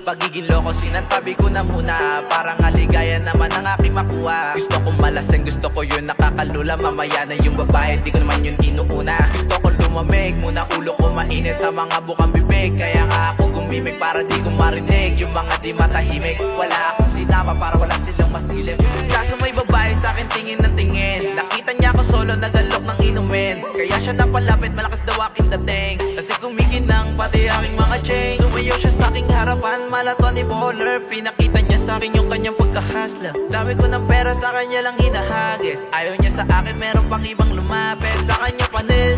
Pagiging loko sinantabi ko na muna, parang aligaya naman ang aking makuha. Gusto kong malaseng, gusto ko yun nakakalula. Mamaya na yung babae, di ko naman yun inuuna. Gusto ko lumamig, muna ulo ko mainit sa mga bukang bibig. Kaya nga ako gumimik para di ko marinig yung mga di matahimik. Wala akong sinama para wala silang masilip. Kaso may babae sa akin tingin ng tingin. Nakita niya ako solo, nagalok ng inumin. Kaya siya napalapit, malakas daw aking dating. Kasi kumikinang pati aking mga chain. Sumayaw siya sa aking harapan, malato ni Baller. Pinakita niya sa akin yung kanyang pagkahasla. Dami ko ng pera, sa kanya lang hinahagis. Ayaw niya sa akin, meron pang ibang lumapit. Sa kanya panis,